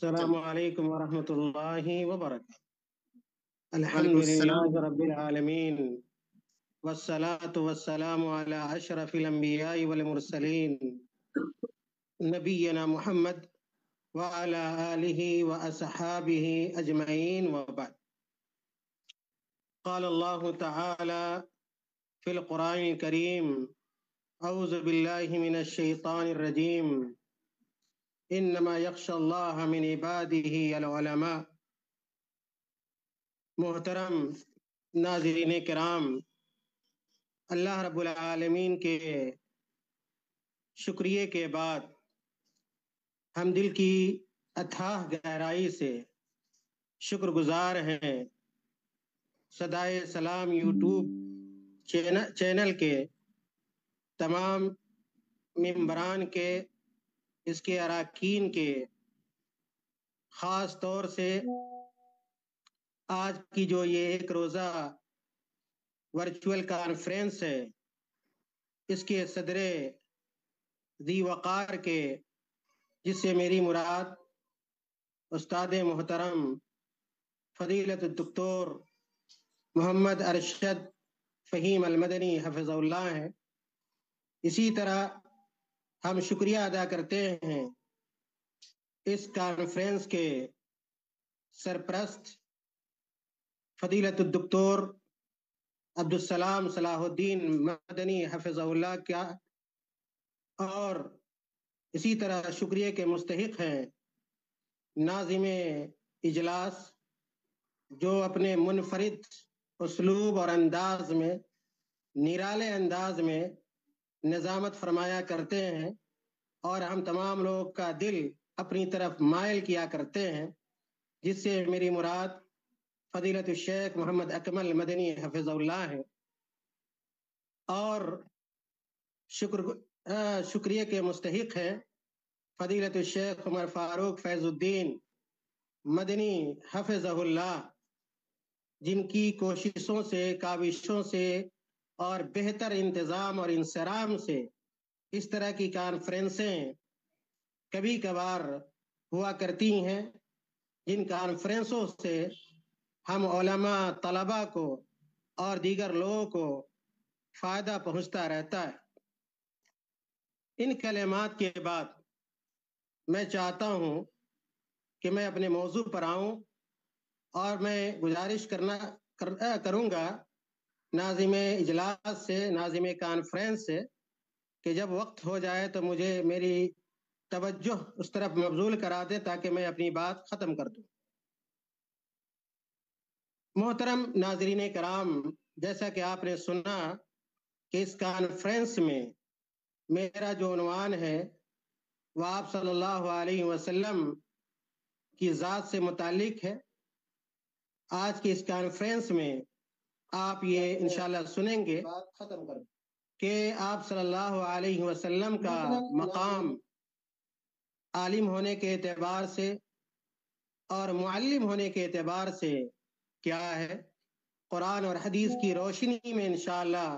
السلام علیکم ورحمۃ اللہ وبرکاتہ۔ الحمد وعلیکم السلام۔ للہ رب العالمین والصلاة والسلام علی اشرف الانبیاء والمرسلین نبینا محمد وعلی آلہ واصحابہ اجمعین وبعد۔ قال اللہ تعالی فی القرآن الکریم اعوذ باللہ من الشیطان الرجیم انما یخشی اللہ من عبادہ العلماء۔ محترم ناظرین کرام، اللہ رب العالمین کے شکریہ کے بعد ہم دل کی اتھاہ گہرائی سے شکر گزار ہیں صدائے سلام یوٹیوب چینل کے تمام ممبران کے، اس کے اراکین کے، خاص طور سے آج کی جو یہ ایک روزہ ورچوئل کانفرنس ہے، اس کے صدر ذی وقار کے، جس سے میری مراد استاد محترم فضیلت الدکتور محمد ارشد فہیم المدنی حفظ اللہ ہیں۔ اسی طرح ہم شکریہ ادا کرتے ہیں اس کانفرنس کے سرپرست فضیلت الدکتور عبدالسلام صلاح الدین مدنی حفظ اللہ کا، اور اسی طرح شکریہ کے مستحق ہیں ناظم اجلاس، جو اپنے منفرد اسلوب اور انداز میں، نرالے انداز میں نظامت فرمایا کرتے ہیں اور ہم تمام لوگ کا دل اپنی طرف مائل کیا کرتے ہیں، جس سے میری مراد فضیلت الشیخ محمد اکمل مدنی حفظ اللہ ہے۔ اور شکریہ کے مستحق ہیں فضیلت الشیخ عمر فاروق فیض الدین مدنی حفظ اللہ، جن کی کوششوں سے، کاوشوں سے اور بہتر انتظام اور انصرام سے اس طرح کی کانفرنسیں کبھی کبھار ہوا کرتی ہیں، جن کانفرنسوں سے ہم علماء، طلباء کو اور دیگر لوگوں کو فائدہ پہنچتا رہتا ہے۔ ان کلمات کے بعد میں چاہتا ہوں کہ میں اپنے موضوع پر آؤں، اور میں گزارش کروں گا ناظم اجلاس سے، ناظم کانفرنس سے، کہ جب وقت ہو جائے تو مجھے میری توجہ اس طرف مبذول کرا دے تاکہ میں اپنی بات ختم کر دوں۔ محترم ناظرین کرام، جیسا کہ آپ نے سنا کہ اس کانفرنس میں میرا جو عنوان ہے وہ آپ صلی اللہ علیہ وسلم کی ذات سے متعلق ہے۔ آج کی اس کانفرنس میں آپ یہ انشاءاللہ سنیں گے کہ آپ صلی اللہ علیہ وسلم کا مقام عالم ہونے کے اعتبار سے اور معلم ہونے کے اعتبار سے کیا ہے۔ قرآن اور حدیث کی روشنی میں انشاءاللہ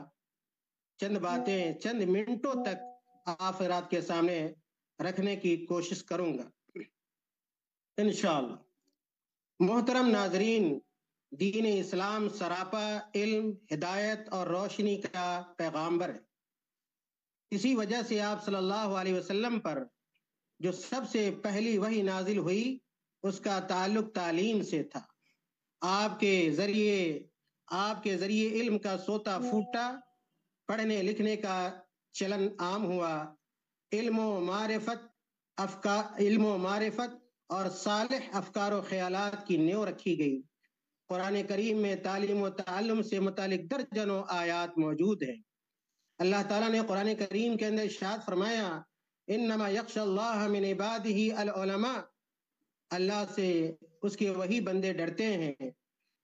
چند باتیں چند منٹوں تک آپ حضرات کے سامنے رکھنے کی کوشش کروں گا انشاءاللہ۔ محترم ناظرین، دین اسلام سراپا علم، ہدایت اور روشنی کا پیغامبر ہے۔ اسی وجہ سے آپ صلی اللہ علیہ وسلم پر جو سب سے پہلی وحی نازل ہوئی، اس کا تعلق تعلیم سے تھا۔ آپ کے ذریعے علم کا سوتا پھوٹا، پڑھنے لکھنے کا چلن عام ہوا، علم و معرفت اور صالح افکار و خیالات کی نیو رکھی گئی۔ قرآن کریم میں تعلیم و تعلم سے متعلق درجنوں آیات موجود ہیں۔ اللہ تعالیٰ نے قرآن کریم کے اندر ارشاد فرمایا، انما یخشی اللہ من عبادہ العلماء، اللہ سے اس کے وہی بندے ڈرتے ہیں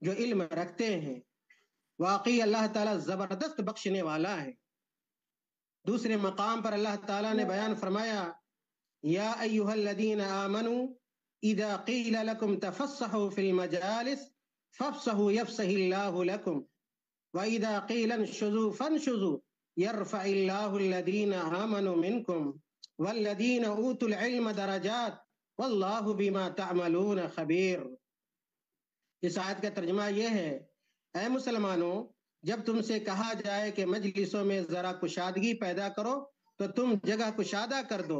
جو علم رکھتے ہیں۔ واقعی اللہ تعالیٰ زبردست بخشنے والا ہے۔ دوسرے مقام پر اللہ تعالیٰ نے بیان فرمایا، یا ایہا الذین آمنوا اذا قیل لکم تفسحوا فی المجالس فافسحوا یفسح اللہ لکم واذا قیل انشزوا فانشزوا یرفع اللہ الذین آمنوا منکم والذین اوتوا العلم درجات واللہ بما تعملون خبیر۔ اس آیت کا ترجمہ یہ ہے، اے مسلمانوں، جب تم سے کہا جائے کہ مجلسوں میں ذرا کشادگی پیدا کرو تو تم جگہ کشادہ کر دو،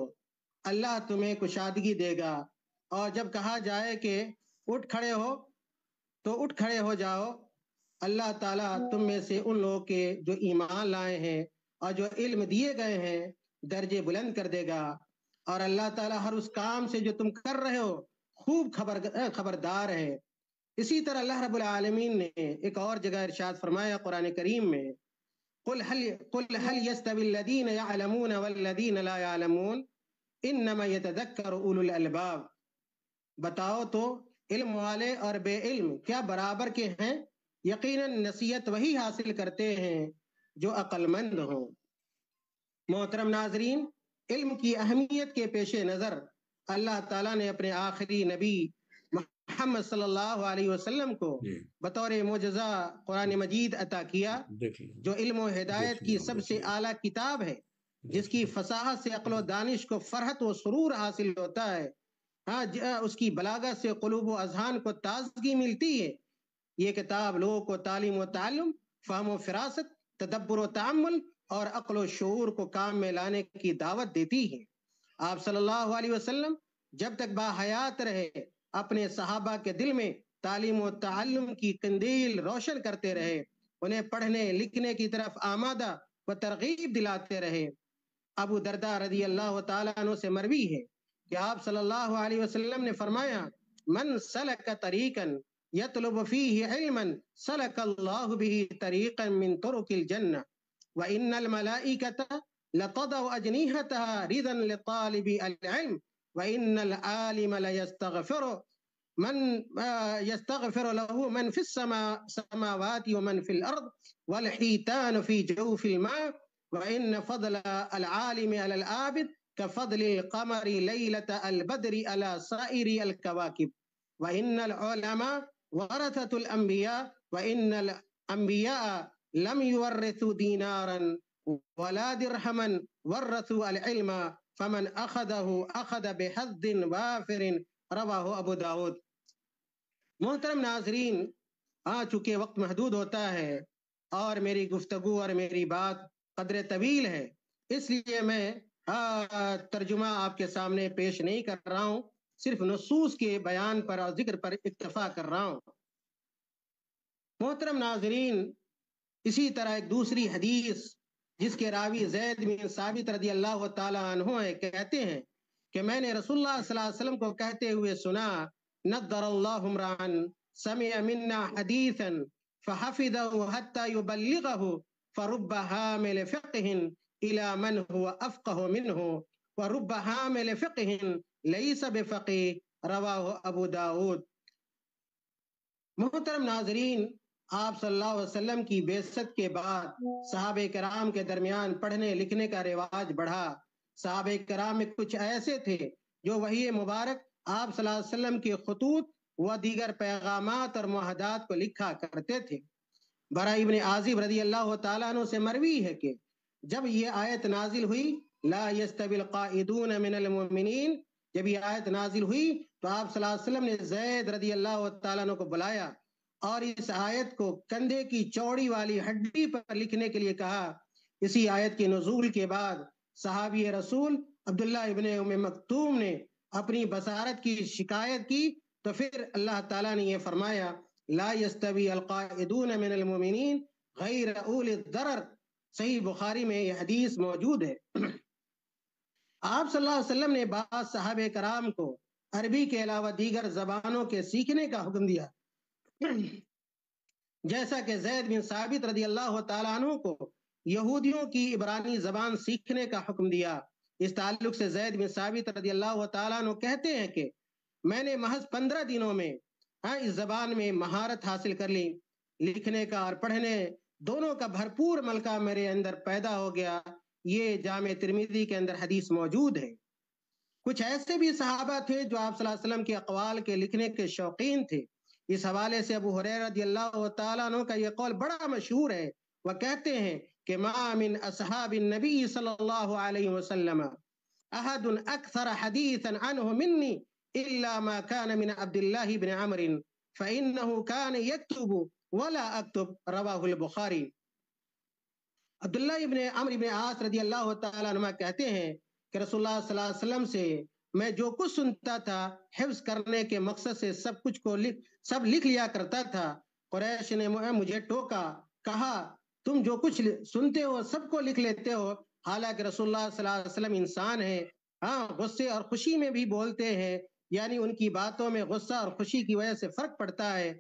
اللہ تمہیں کشادگی دے گا۔ اور جب کہا جائے کہ اٹھ کھڑے ہو تو اٹھ کھڑے ہو جاؤ، اللہ تعالیٰ تم میں سے ان لوگوں کے جو ایمان لائے ہیں اور جو علم دیے گئے ہیں درجے بلند کر دے گا، اور اللہ تعالیٰ ہر اس کام سے جو تم کر رہے ہو خوب خبردار ہے۔ اسی طرح اللہ رب العالمین نے ایک اور جگہ ارشاد فرمایا قرآن کریم میں، قل هل يستوي الذين يعلمون والذين لا يعلمون انما يتذكر اولو الالباب۔ بتاؤ تو علم والے اور بے علم کیا برابر کے ہیں؟ یقیناً نصیحت وہی حاصل کرتے ہیں جو عقل مند ہوں۔ محترم ناظرین، علم کی اہمیت کے پیش نظر اللہ تعالیٰ نے اپنے آخری نبی محمد صلی اللہ علیہ وسلم کو بطور معجزہ قرآن مجید عطا کیا، جو علم و ہدایت کی سب سے اعلیٰ کتاب ہے، جس کی فصاحت سے عقل و دانش کو فرحت و سرور حاصل ہوتا ہے، اس کی بلاغت سے قلوب و اذہان کو تازگی ملتی ہے۔ یہ کتاب لوگوں کو تعلیم و تعلم، فہم و فراست، تدبر و تعمل اور عقل و شعور کو کام میں لانے کی دعوت دیتی ہے۔ آپ صلی اللہ علیہ وسلم جب تک باحیات رہے اپنے صحابہ کے دل میں تعلیم و تعلم کی قندیل روشن کرتے رہے، انہیں پڑھنے لکھنے کی طرف آمادہ و ترغیب دلاتے رہے۔ ابو درداء رضی اللہ تعالیٰ عنہ سے مروی ہے کہ آپ صلی اللہ علیہ وسلم نے فرمایا، من سلک طریقا یطلب فیہ علما سلک اللہ بہ طریقا من طرق الجنہ وان الملائکۃ لتضع اجنحتها رضا لطالب العلم وان العالم لیستغفر يستغفر له من في السماوات ومن في الأرض والحيتان في جوف الماء وإن فضل العالم على العابد كفضل القمر ليلة البدر على سائر الكواكب وإن العلماء ورثة الأنبياء وإن الأنبياء لم يورثوا دينارا ولا درهما ورثوا العلم فمن أخذه أخذ بحظ وافر رواہ ابو داود۔ محترم ناظرین، چونکہ وقت محدود ہوتا ہے اور میری گفتگو اور میری بات قدر طویل ہے، اس لیے میں ترجمہ آپ کے سامنے پیش نہیں کر رہا ہوں، صرف نصوص کے بیان پر اور ذکر پر اکتفا کر رہا ہوں۔ محترم ناظرین، اسی طرح ایک دوسری حدیث جس کے راوی زید بن ثابت رضی اللہ تعالی عنہ کہتے ہیں کہ میں نے رسول اللہ صلی اللہ علیہ وسلم کو کہتے ہوئے سنا، نضر اللہ امرأن سمع منا حدیثا فحفظه حتى يبلغه فرب حامل فقه الى من هو افقه منه ورب حامل فقه ليس بفقيه رواہ ابو داود۔ محترم ناظرین، آپ صلی اللہ علیہ وسلم کی بعثت کے بعد صحابہ کرام کے درمیان پڑھنے لکھنے کا رواج بڑھا۔ صحابہ کرام میں کچھ ایسے تھے جو وحی مبارک آپ صلی اللہ علیہ وسلم کے خطوط و دیگر پیغامات اور معاہدات کو لکھا کرتے تھے۔ برا ابن عازب رضی اللہ تعالیٰ عنہ سے مروی ہے کہ جب یہ آیت نازل ہوئی، لا یستوی القاعدون من المؤمنین، جب یہ آیت نازل ہوئی تو آپ صلی اللہ علیہ وسلم نے زید رضی اللہ تعالیٰ عنہ کو بلایا اور اس آیت کو کندھے کی چوڑی والی ہڈی پر لکھنے کے لیے کہا۔ اسی آیت کے نزول کے بعد صحابی رسول عبداللہ ابن ام مکتوم نے اپنی بصارت کی شکایت کی تو پھر اللہ تعالیٰ نے یہ فرمایا، لا یستوی القاعدون من المؤمنین غیر اولی الضرر۔ صحیح بخاری میں یہ حدیث موجود ہے۔ آپ صلی اللہ علیہ وسلم نے بعض صحابہ کرام کو عربی کے علاوہ دیگر زبانوں کے سیکھنے کا حکم دیا، جیسا کہ زید بن ثابت رضی اللہ تعالیٰ عنہ کو یہودیوں کی عبرانی زبان سیکھنے کا حکم دیا۔ اس تعلق سے زید بن ثابت رضی اللہ تعالیٰ عنہ کہتے ہیں کہ میں نے محض 15 دنوں میں اس زبان میں مہارت حاصل کر لی، لکھنے کا اور پڑھنے دونوں کا بھرپور ملکہ میرے اندر پیدا ہو گیا۔ یہ جامع ترمذی کے اندر حدیث موجود ہے۔ کچھ ایسے بھی صحابہ تھے جو آپ صلی اللہ علیہ وسلم کے اقوال کے لکھنے کے شوقین تھے۔ اس حوالے سے ابو ہریرہ رضی اللہ تعالیٰ عنہ کا یہ قول بڑا مشہور ہے، وہ کہتے ہیں کہ ما من اصحاب النبی صلی اللہ علیہ وسلم احد اکثر حدیثا عنہ منی إلا ما كان من عبد الله بن عمرو فإنه كان يكتب ولا أكتب رواه البخاری۔ عبداللہ ابن عمرو ابن عاص رضی اللہ تعالیٰ عنہ کہتے ہیں کہ رسول اللہ صلی اللہ علیہ وسلم سے میں جو کچھ سنتا تھا حفظ کرنے کے مقصد سے سب کچھ کو سب لکھ لیا کرتا تھا۔ قریش نے مجھے ٹوکا، کہا تم جو کچھ سنتے ہو سب کو لکھ لیتے ہو، حالانکہ رسول اللہ صلی اللہ علیہ وسلم انسان ہے، ہاں غصے اور خوشی میں بھی بولتے ہیں، یعنی ان کی باتوں میں غصہ اور خوشی کی وجہ سے فرق پڑتا ہے۔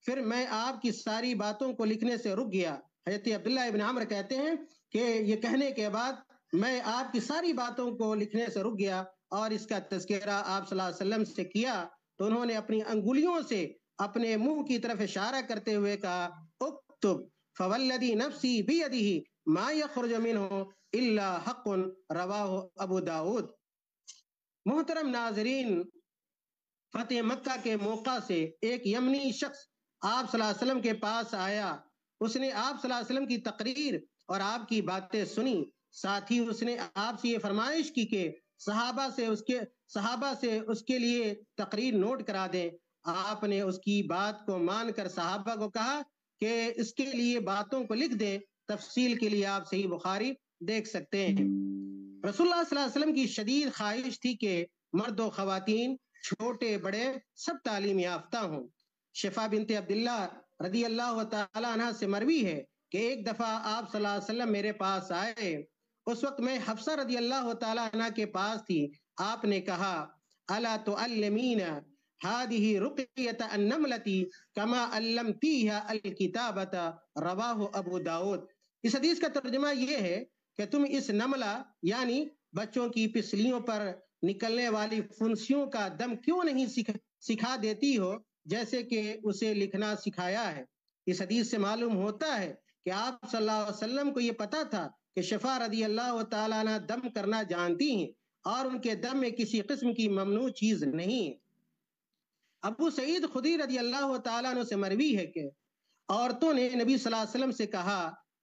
پھر میں آپ کی ساری باتوں کو لکھنے سے رک گیا۔ حضرت عبداللہ ابن عمر کہتے ہیں کہ یہ کہنے کے بعد میں آپ کی ساری باتوں کو لکھنے سے رک گیا اور اس کا تذکرہ آپ صلی اللہ علیہ وسلم سے کیا تو انہوں نے اپنی انگلیوں سے اپنے منہ کی طرف اشارہ کرتے ہوئے کہا اکتب فوالذی نفسی بیدہ ما یخرج منہ الا حق رواہ ابو داود۔ محترم ناظرین، فتح مکہ کے موقع سے ایک یمنی شخص آپ صلی اللہ علیہ وسلم کے پاس آیا۔ اس نے آپ صلی اللہ علیہ وسلم کی تقریر اور آپ کی باتیں سنی، ساتھ ہی اس نے آپ سے یہ فرمائش کی کہ صحابہ سے اس کے لیے تقریر نوٹ کرا دیں۔ آپ نے اس کی بات کو مان کر صحابہ کو کہا کہ اس کے لیے باتوں کو لکھ دیں۔ تفصیل کے لیے آپ صحیح بخاری دیکھ سکتے ہیں۔ رسول اللہ صلی اللہ علیہ وسلم کی شدید خواہش تھی کہ مرد و خواتین، چھوٹے بڑے سب تعلیم یافتہ ہوں۔ شفا بنت عبداللہ رضی اللہ تعالیٰ عنہ سے مروی ہے کہ ایک دفعہ آپ صلی اللہ علیہ وسلم میرے پاس آئے، اس وقت میں حفصہ رضی اللہ تعالیٰ عنہ کے پاس تھی۔ آپ نے کہا الا تعلمین هذه رقیۃ النملۃ کما علمتیها الکتابۃ رواہ ابو داود۔ اس حدیث کا ترجمہ یہ ہے کہ تم اس نملہ یعنی بچوں کی پسلیوں پر نکلنے والی فنسیوں کا دم کیوں نہیں سکھا دیتی ہو جیسے کہ اسے لکھنا سکھایا ہے۔ اس حدیث سے معلوم ہوتا ہے کہ آپ صلی اللہ علیہ وسلم کو یہ پتا تھا کہ شفا رضی اللہ تعالیٰ عنہ دم کرنا جانتی ہیں اور ان کے دم میں کسی قسم کی ممنوع چیز نہیں ہے۔ ابو سعید خدری رضی اللہ تعالیٰ عنہ سے مروی ہے کہ عورتوں نے نبی صلی اللہ علیہ وسلم سے کہا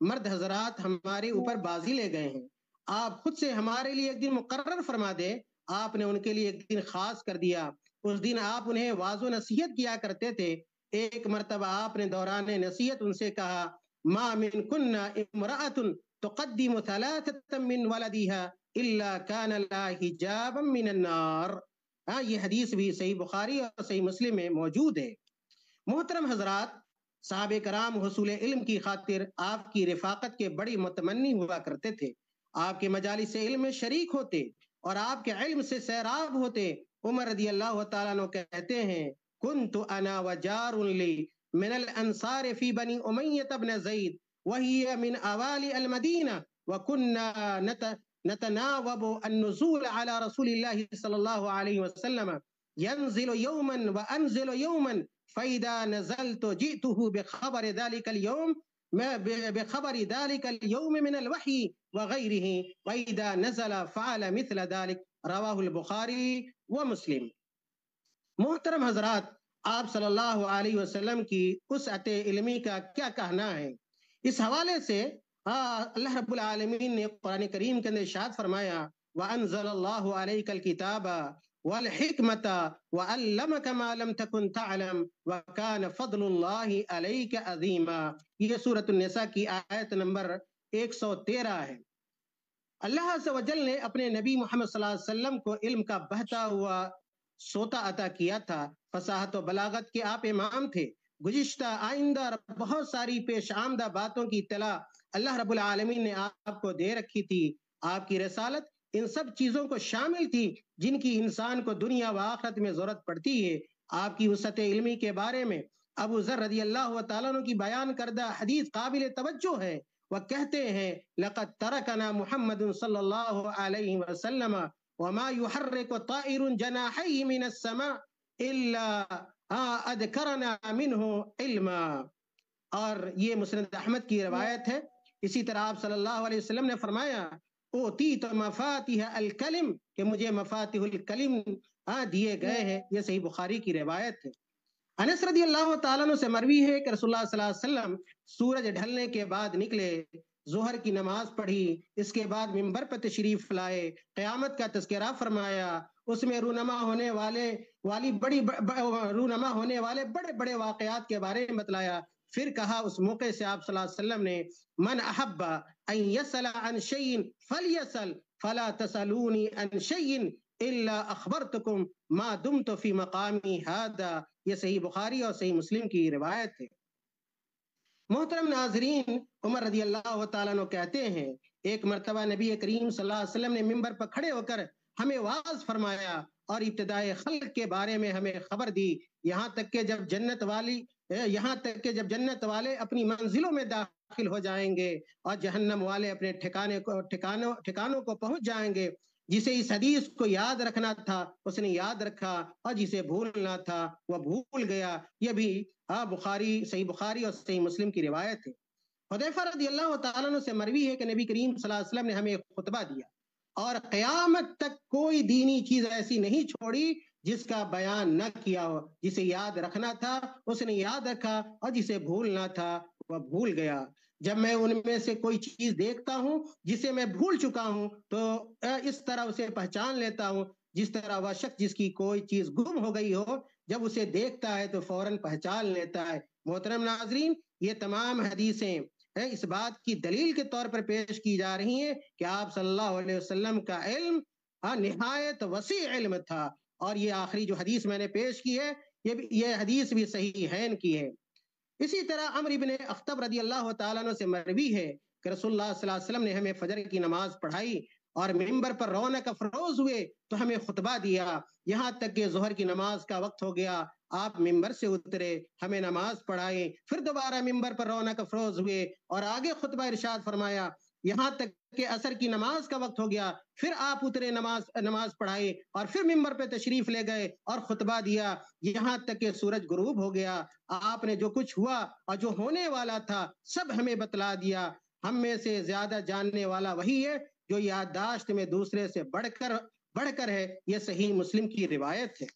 مرد حضرات ہمارے اوپر بازی لے گئے ہیں، آپ خود سے ہمارے لیے ایک دن مقرر فرما دیں۔ آپ نے ان کے لیے ایک دن خاص کر دیا۔ اس دن آپ انہیں واضح نصیحت کیا کرتے تھے۔ ایک مرتبہ آپ نے دوران نصیحت ان سے کہا ما من کن امرأۃ تقدم ثلاثة من ولدها الا كان لها حجابا من النار۔ یہ حدیث بھی صحیح بخاری اور صحیح مسلم میں موجود ہے۔ محترم حضرات، صحابہ کرام حصول علم کی خاطر آپ کی رفاقت کے بڑی متمنی ہوا کرتے تھے، آپ کے مجالس علم میں شریک ہوتے اور آپ کے علم سے سیراب ہوتے۔ عمر رضی اللہ تعالیٰ عنہ کہتے ہیں کنت انا وجار لی من الانصار فی بنی امیہ بن زید وہی من اوالی المدینہ وکننا نتناوب النزول على رسول اللہ صلی اللہ علیہ وسلم ينزل يوما وانزل يوما فإذا نزلت جئته بخبر ذلك اليوم من الوحی وغیرہ وإذا نزل فعل مثل ذلك رواہ البخاری ومسلم۔ محترم حضرات، آپ صلی اللہ علیہ وسلم کی وسعت علمی کا کیا کہنا ہے؟ اس حوالے سے اللہ رب العالمین نے قرآن کریم کے اندر ارشاد فرمایا وَأَنزَلَ اللَّهُ عَلَيْكَ الْكِتَابَ وَالْحِكْمَةَ وَعَلَّمَكَ مَا لَمْ تَكُنْ تَعْلَمْ وَكَانَ فَضْلُ اللَّهِ عَلَيْكَ عَظِيمًا۔ یہ سورۃ النساء کی آیت نمبر 113 ہے۔ اللہ عز و جل نے اپنے نبی محمد صلی اللہ علیہ وسلم کو علم کا بہتا ہوا سوتا عطا کیا تھا۔ فصاحت و بلاغت کے آپ امام تھے۔ گزشتہ، آئندہ اور بہت ساری پیش آمدہ باتوں کی اطلاع اللہ رب العالمین نے آپ کو دے رکھی تھی۔ آپ کی رسالت ان سب چیزوں کو شامل تھی جن کی انسان کو دنیا و آخرت میں ضرورت پڑتی ہے۔ آپ کی وسعت علمی کے بارے میں ابو ذر رضی اللہ تعالیٰ عنہ کی بیان کردہ حدیث قابل توجہ ہے۔ وہ کہتے ہیں لقد ترکنا محمد صلی اللہ علیہ وسلم وما يحرك طائر جناحيه من السماء الا اذكرنا منه علما۔ اور یہ مسند احمد کی روایت ہے۔ اسی طرح آپ صلی اللہ علیہ وسلم نے فرمایا اوتیت مفاتیح الکلم کہ مجھے مفاتیح الکلم دیے گئے ہیں۔ یہ صحیح بخاری کی روایت ہے۔ انس رضی اللہ تعالیٰ عنہ سے مروی ہے کہ رسول اللہ صلی اللہ علیہ وسلم سورج ڈھلنے کے بعد نکلے، ظہر کی نماز پڑھی، اس کے بعد منبر پر تشریف لائے، قیامت کا تذکرہ فرمایا اس میں رونما ہونے والے بڑے بڑے واقعات کے بارے میں بتلایا. پھر کہا اس موقع سے آپ صلی اللہ علیہ وسلم نے من احب ان يسأل عن شيء فليسأل فلا تسألوني عن شيء الا اخبرتكم ما دمت في مقامي هذا. یہ صحیح بخاری اور صحیح مسلم کی روایت ہے. محترم ناظرین، عمر رضی اللہ تعالیٰ عنہ کہتے ہیں ایک مرتبہ نبی کریم صلی اللہ علیہ وسلم نے ممبر پر کھڑے ہو کر ہمیں واعظ فرمایا اور ابتدائے خلق کے بارے میں ہمیں خبر دی، یہاں تک کہ جب جنت والے اپنی منزلوں میں داخل ہو جائیں گے اور جہنم والے اپنے ٹھکانوں کو پہنچ جائیں گے. جسے اس حدیث کو یاد رکھنا تھا اس نے یاد رکھا اور جسے بھولنا تھا وہ بھول گیا. یہ بھی صحیح بخاری اور صحیح مسلم کی روایت ہے. حذیفہ رضی اللہ تعالیٰ عنہ سے مروی ہے کہ نبی کریم صلی اللہ علیہ وسلم نے ہمیں ایک خطبہ دیا اور قیامت تک کوئی دینی چیز ایسی نہیں چھوڑی جس کا بیان نہ کیا ہو. جسے یاد رکھنا تھا اس نے یاد رکھا اور جسے بھولنا تھا وہ بھول گیا. جب میں ان میں سے کوئی چیز دیکھتا ہوں جسے میں بھول چکا ہوں تو اس طرح اسے پہچان لیتا ہوں جس طرح وہ شخص جس کی کوئی چیز گم ہو گئی ہو جب اسے دیکھتا ہے تو فوراً پہچان لیتا ہے. محترم ناظرین، یہ تمام حدیثیں اس بات کی دلیل کے طور پر پیش کی جا رہی ہیں کہ آپ صلی اللہ علیہ وسلم کا علم نہایت وسیع علم تھا. اور یہ آخری جو حدیث میں نے پیش کی ہے یہ حدیث بھی صحیحین کی ہے. اسی طرح عمرو بن اخطب رضی اللہ تعالیٰ عنہ سے مروی ہے کہ رسول اللہ صلی اللہ علیہ وسلم نے ہمیں فجر کی نماز پڑھائی اور ممبر پر رونق افروز ہوئے تو ہمیں خطبہ دیا یہاں تک کہ ظہر کی نماز کا وقت ہو گیا. آپ ممبر سے اترے، ہمیں نماز پڑھائیں، پھر دوبارہ ممبر پر رونق افروز ہوئے اور آگے خطبہ ارشاد فرمایا یہاں تک کہ عصر کی نماز کا وقت ہو گیا. پھر آپ اترے، نماز پڑھائی اور پھر ممبر پہ تشریف لے گئے اور خطبہ دیا یہاں تک کہ سورج غروب ہو گیا. آپ نے جو کچھ ہوا اور جو ہونے والا تھا سب ہمیں بتلا دیا. ہم میں سے زیادہ جاننے والا وہی ہے جو یادداشت میں دوسرے سے بڑھ کر ہے. یہ صحیح مسلم کی روایت ہے.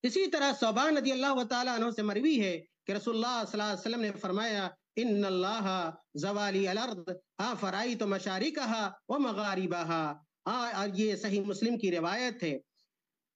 اسی طرح ثوبان رضی اللہ تعالیٰ عنہ سے مروی ہے کہ رسول اللہ صلی اللہ علیہ وسلم نے فرمایا ان اللہ زوالی الارض فرائیت مشارقها ومغاربها. اور یہ صحیح مسلم کی روایت ہے.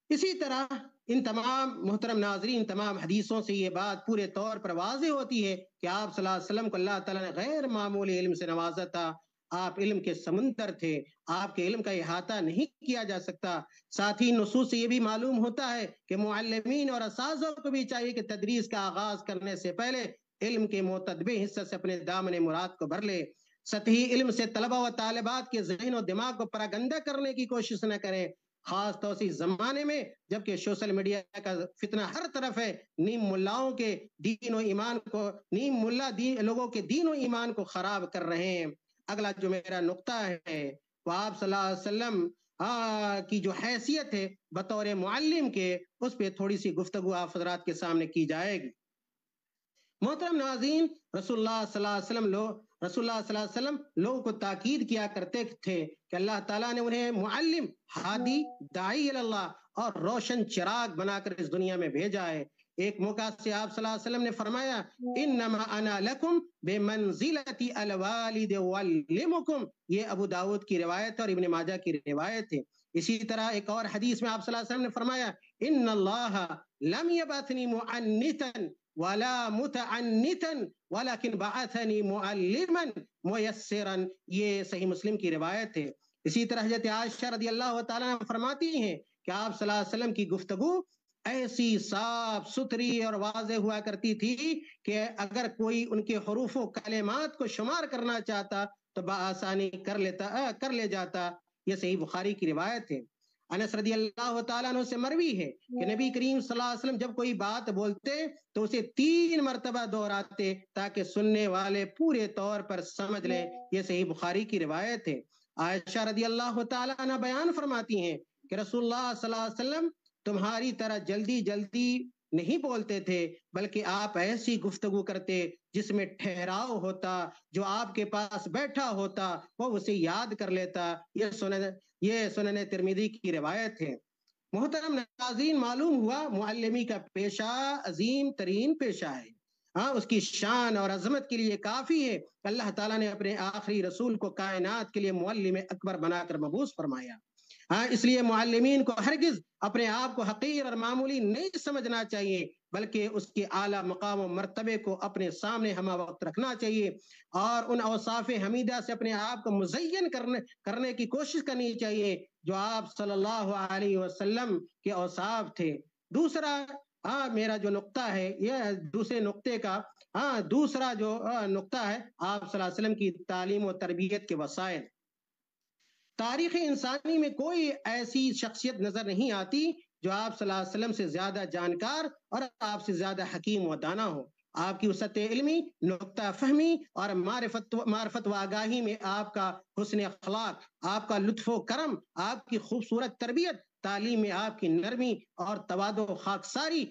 اسی طرح ان تمام محترم ناظرین تمام حدیثوں سے یہ بات پورے طور پر واضح ہوتی ہے کہ آپ صلی اللہ علیہ وسلم کو اللہ تعالیٰ نے غیر معمولی علم سے نوازا تھا. آپ علم کے سمندر تھے، آپ کے علم کا احاطہ نہیں کیا جا سکتا. ساتھ ہی نصوص سے یہ بھی معلوم ہوتا ہے کہ معلمین اور اساتذہ کو بھی چاہیے کہ تدریس کا آغاز کرنے سے پہلے علم کے معتدبے حصے سے اپنے دامن مراد کو بھر لے. سطحی علم سے طلبہ و طالبات کے ذہن و دماغ کو پراگندہ کرنے کی کوشش نہ کریں، خاص طور سے اس زمانے میں جبکہ سوشل میڈیا کا فتنہ ہر طرف ہے. نیم ملاؤں کے دین و ایمان کو لوگوں کے دین و ایمان کو خراب کر رہے ہیں. اگلا جو میرا نقطہ ہے وہ آپ صلی اللہ علیہ وسلم کی جو حیثیت ہے بطور معلم کے اس پہ تھوڑی سی گفتگو آپ حضرات کے سامنے کی جائے گی. محترم ناظرین، رسول اللہ صلی اللہ علیہ وسلم لوگوں کو تاکید کیا کرتے تھے کہ اللہ تعالیٰ نے انہیں معلم، ہادی، داعی اللہ اور روشن چراغ بنا کر اس دنیا میں بھیجا ہے. ایک موقع سے آپ صلی اللہ علیہ وسلم نے فرمایا انما انا لکم بمنزلۃ الوالد اعلمکم. یہ ابو داؤد کی روایت اور ابن ماجہ کی روایت ہے. اسی طرح ایک اور حدیث میں آپ صلی اللہ علیہ وسلم نے فرمایا ان اللہ لم یبعثنی معنتا ولا متعنتا ولكن بعثني معلما ميسرا. یہ صحیح مسلم کی روایت ہے. اسی طرح حضرت عائشہ رضی اللہ تعالیٰ عنہ فرماتی ہیں کہ آپ صلی اللہ علیہ وسلم کی گفتگو ایسی صاف ستھری اور واضح ہوا کرتی تھی کہ اگر کوئی ان کے حروف و کلمات کو شمار کرنا چاہتا تو بآسانی کر لے جاتا. یہ صحیح بخاری کی روایت ہے. انس رضی اللہ تعالیٰ عنہ سے مروی ہے کہ نبی کریم صلی اللہ علیہ وسلم جب کوئی بات بولتے تو اسے 3 مرتبہ دہراتے تاکہ سننے والے پورے طور پر سمجھ لیں. یہ صحیح بخاری کی روایت ہے. عائشہ رضی اللہ تعالیٰ عنہ بیان فرماتی ہیں کہ رسول اللہ صلی اللہ علیہ وسلم تمہاری طرح جلدی نہیں بولتے تھے بلکہ آپ ایسی گفتگو کرتے جس میں ٹھہراؤ ہوتا، جو آپ کے پاس بیٹھا ہوتا وہ اسے یاد کر لیتا. یہ سنن ترمذی کی روایت ہے. محترم ناظرین، معلوم ہوا معلمی کا پیشہ عظیم ترین پیشہ ہے. اس کی شان اور عظمت کے لیے کافی ہے اللہ تعالیٰ نے اپنے آخری رسول کو کائنات کے لیے معلم اکبر بنا کر مبعوث فرمایا. ہاں اس لیے معلمین کو ہرگز اپنے آپ کو حقیر اور معمولی نہیں سمجھنا چاہیے، بلکہ اس کے اعلیٰ مقام و مرتبے کو اپنے سامنے ہمہ وقت رکھنا چاہیے اور ان اوصاف حمیدہ سے اپنے آپ کو مزین کرنے کی کوشش کرنی چاہیے جو آپ صلی اللہ علیہ وسلم کے اوصاف تھے۔ دوسرا میرا جو نقطہ ہے یہ دوسرے نقطے کا دوسرا جو نقطہ ہے آپ صلی اللہ علیہ وسلم کی تعلیم و تربیت کے وسائل۔ تاریخ انسانی میں کوئی ایسی شخصیت نظر نہیں آتی جو آپ صلی اللہ علیہ وسلم سے زیادہ جانکار اور آپ سے زیادہ حکیم و دانا ہو۔ آپ کی وسعت علمی، نقطہ فہمی اور معرفت و آگاہی میں آپ کا حسن اخلاق، آپ کا لطف و کرم، آپ کی خوبصورت تربیت، تعلیم میں آپ کی نرمی اور تواضع و خاکساری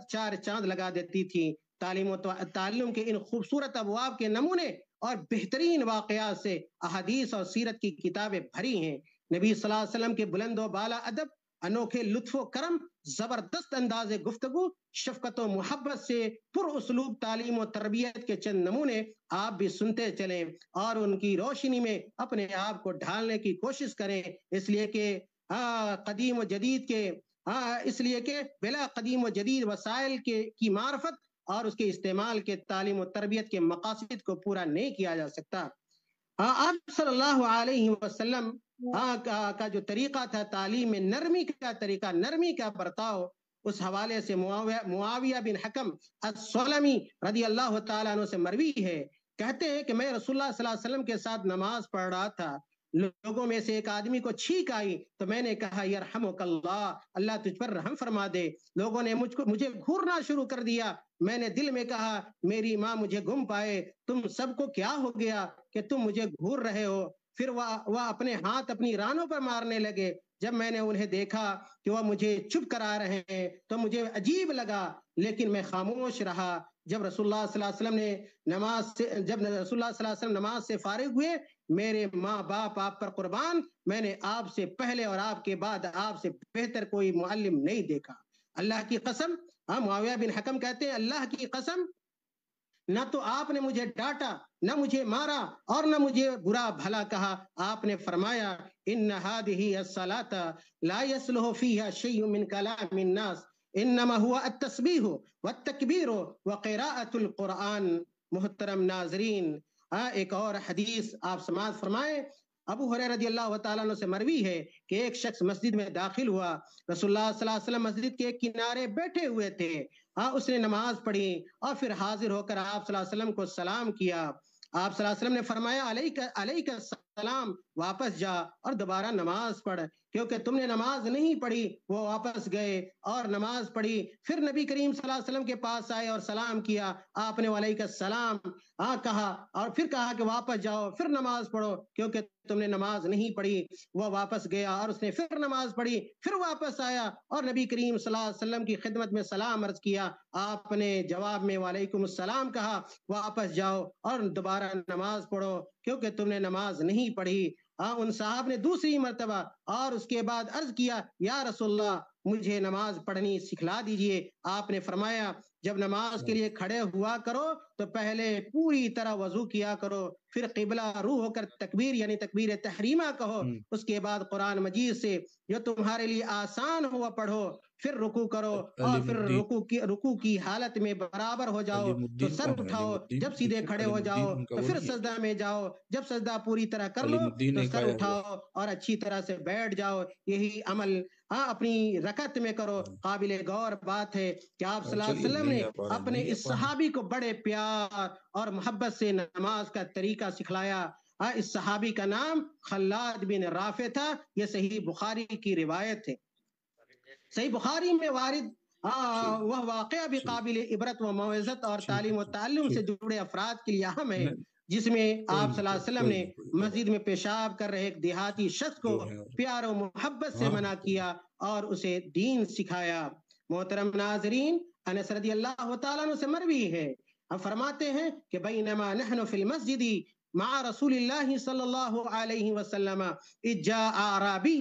چار چاند لگا دیتی تھی۔ تعلیم و تعلم کے ان خوبصورت ابواب کے نمونے اور بہترین واقعات سے احادیث اور سیرت کی کتابیں بھری ہیں۔ نبی صلی اللہ علیہ وسلم کے بلند و بالا ادب، انوکھے لطف و کرم، زبردست انداز گفتگو، شفقت و محبت سے پر اسلوب تعلیم و تربیت کے چند نمونے آپ بھی سنتے چلیں اور ان کی روشنی میں اپنے آپ کو ڈھالنے کی کوشش کریں، اس لیے کہ قدیم و جدید کے اس لیے کہ بلا قدیم و جدید وسائل کی معرفت اور اس کے استعمال کے تعلیم و تربیت کے مقاصد کو پورا نہیں کیا جا سکتا۔ آپ صلی اللہ علیہ وسلم کا جو طریقہ تھا تعلیم میں، نرمی کا طریقہ، نرمی کا برتاؤ، اس حوالے سے معاویہ بن حکم السلمی رضی اللہ تعالیٰ عنہ سے مروی ہے، کہتے ہیں کہ میں رسول اللہ صلی اللہ علیہ وسلم کے ساتھ نماز پڑھ رہا تھا، لوگوں میں سے ایک آدمی کو چھینک آئی تو میں نے کہا یرحمک اللہ، اللہ تجھ پر رحم فرما دے۔ لوگوں نے مجھے گھورنا شروع کر دیا، میں نے دل میں کہا میری ماں مجھے گم پائے، تم سب کو کیا ہو گیا کہ تم مجھے گھور رہے ہو؟ پھر وہ اپنے ہاتھ اپنی رانوں پر مارنے لگے۔ جب میں نے انہیں دیکھا کہ وہ مجھے چپ کرا رہے ہیں تو مجھے عجیب لگا، لیکن میں خاموش رہا۔ جب رسول اللہ صلی اللہ علیہ وسلم نماز سے فارغ ہوئے، میرے ماں باپ آپ پر قربان، میں نے آپ سے پہلے اور آپ کے بعد آپ سے بہتر کوئی معلم نہیں دیکھا۔ اللہ کی قسم، معاویہ بن حکم کہتے ہیں اللہ کی قسم، نہ تو آپ نے مجھے ڈانٹا، نہ مجھے مارا اور نہ مجھے برا بھلا کہا۔ آپ نے فرمایا ان هذه الصلاة لا يصلح فيها شيء من كلام الناس انما هو التسبيح والتکبیر وقراءة القرآن۔ محترم ناظرین، ایک اور حدیث آپ سماعت فرمائیں۔ ابو ہریرہ رضی اللہ تعالیٰ عنہ سے مروی ہے کہ ایک شخص مسجد میں داخل ہوا، رسول اللہ صلی اللہ علیہ وسلم مسجد کے کنارے بیٹھے ہوئے تھے، اس نے نماز پڑھی اور پھر حاضر ہو کر آپ صلی اللہ علیہ وسلم کو سلام کیا۔ آپ صلی اللہ علیہ وسلم نے فرمایا علیک السلام، واپس جا اور دوبارہ نماز پڑھ، کیونکہ تم نے نماز نہیں پڑھی۔ وہ واپس گئے اور نماز پڑھی، پھر نبی کریم صلی اللہ علیہ وسلم کے پاس آئے اور سلام کیا۔ آپ نے علیک السلام کہا اور پھر کہا کہ واپس جاؤ، پھر نماز پڑھو، کیونکہ تم نے نماز نہیں پڑھی۔ وہ واپس گیا اور اس نے پھر نماز پڑھی، پھر واپس آیا اور نبی کریم صلی اللہ علیہ وسلم کی خدمت میں سلام عرض کیا۔ آپ نے جواب میں وعلیکم السلام کہا، واپس جاؤ اور دوبارہ نماز پڑھو، کیونکہ تم نے نماز نہیں پڑھی۔ ان صاحب نے دوسری مرتبہ اور اس کے بعد عرض کیا یا رسول اللہ مجھے نماز پڑھنی سکھلا دیجئے۔ آپ نے فرمایا جب نماز کے لیے کھڑے ہوا کرو تو پہلے پوری طرح وضو کیا کرو، پھر قبلہ رو ہو کر تکبیر یعنی تکبیر تحریمہ کہو، اس کے بعد قرآن مجید سے جو تمہارے لیے آسان ہوا پڑھو، پھر رکوع کرو اور پھر رکوع کی حالت میں برابر ہو جاؤ تو سر اٹھاؤ، جب سیدھے کھڑے ہو جاؤ تو پھر سجدہ میں جاؤ، جب سجدہ پوری طرح کر لو تو سر اٹھاؤ اور اچھی طرح سے بیٹھ جاؤ۔ یہی عمل اپنی رکعت میں کرو۔ قابل غور بات ہے کہ آپ صلی اللہ علیہ وسلم نے اپنے اس صحابی کو بڑے پیار اور محبت سے نماز کا طریقہ سکھلایا۔ اس صحابی کا نام خلاد بن رافع تھا، یہ صحیح بخاری کی روایت ہے۔ صحیح بخاری میں وارد وہ واقعہ بھی قابل عبرت و موعظت اور تعلیم و تعلم سے جڑے افراد کے لیے اہم ہے، جس میں آپ صلی اللہ علیہ وسلم نے مسجد میں پیشاب کر رہے ایک دیہاتی شخص کو پیار و محبت سے منع کیا اور اسے دین سکھایا۔ محترم ناظرین، انس رضی اللہ تعالیٰ عنہ سے مروی ہے، ہم فرماتے ہیں کہ بینما نحن فی المسجد مع رسول اللہ صلی اللہ علیہ وسلم اذ جاء اعرابی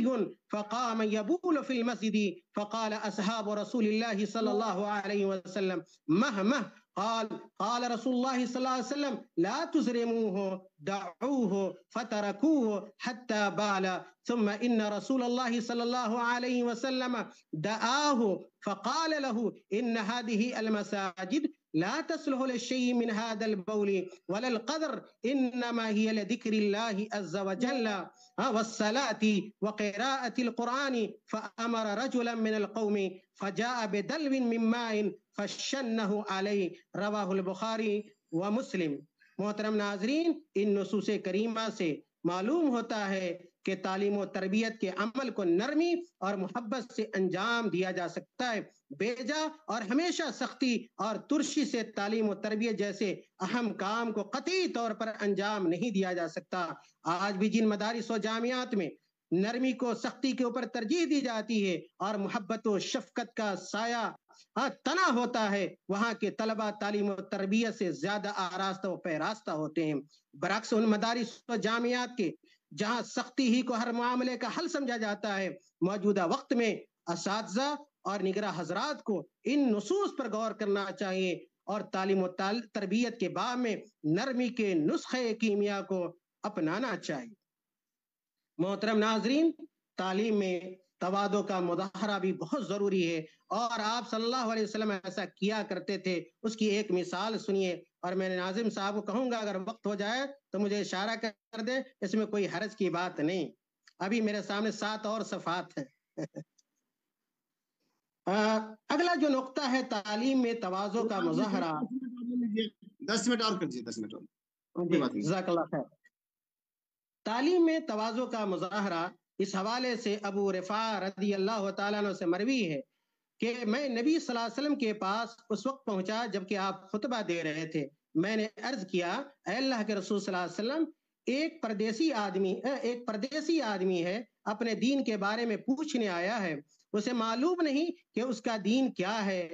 فقام يبول في المسجد فقال اصحاب رسول الله صلى الله عليه وسلم مه قال رسول الله صلى الله عليه وسلم لا تزرموه دعوه فتركوه حتى بال ثم إن رسول الله صلى الله عليه وسلم دعاه فقال له إن هذه المساجد لا تصلح للشيء من هذا البول ولا القدر إنما هي لذكر الله عز وجل والصلاة وقراءة القرآن فأمر رجلا من القوم فجاء بدلو من ماء فشنه علیہ رواہ البخاری و مسلم۔ محترم ناظرین، ان نصوص کریمہ سے معلوم ہوتا ہے کہ تعلیم و تربیت کے عمل کو نرمی اور محبت سے انجام دیا جا سکتا ہے، بیجا اور ہمیشہ سختی اور ترشی سے تعلیم و تربیت جیسے اہم کام کو قطعی طور پر انجام نہیں دیا جا سکتا۔ آج بھی جن مدارس و جامعات میں نرمی کو سختی کے اوپر ترجیح دی جاتی ہے اور محبت و شفقت کا سایہ تنا ہوتا ہے، وہاں کے طلبہ تعلیم و تربیت سے زیادہ آراستہ و پیراستہ ہوتے ہیں، برعکس ان مدارس و جامعات کے جہاں سختی ہی کو ہر معاملے کا حل سمجھا جاتا ہے۔ موجودہ وقت میں اساتذہ اور نگراں حضرات کو ان نصوص پر غور کرنا چاہیے اور تعلیم و تربیت کے باب میں نرمی کے نسخے کیمیا کو اپنانا چاہیے۔ محترم ناظرین، تعلیم میں تواضع کا مظاہرہ بھی بہت ضروری ہے، اور آپ صلی اللہ علیہ وسلم ایسا کیا کرتے تھے۔ اس کی ایک مثال سنیے، اور میں ناظم صاحب کو کہوں گا اگر وقت ہو جائے تو مجھے اشارہ کر دے، اس میں کوئی حرج کی بات نہیں۔ ابھی میرے سامنے 7 اور صفحات ہیں۔ اگلا جو نقطہ ہے تعلیم میں تواضع کا مظاہرہ، 10 منٹ اور کر دیجیے، 10 منٹ اور۔ جزاک اللہ خیر۔ تعلیم میں تواضع کا مظاہرہ، اس حوالے سے ابو رفاع رضی اللہ تعالیٰ عنہ سے مروی ہے کہ میں نبی صلی اللہ علیہ وسلم کے پاس اس وقت پہنچا جبکہ آپ خطبہ دے رہے تھے۔ میں نے عرض کیا، اے اللہ کے رسول صلی اللہ علیہ وسلم، ایک پردیسی آدمی ہے، اپنے دین کے بارے میں پوچھنے آیا ہے، اسے معلوم نہیں کہ اس کا دین کیا ہے۔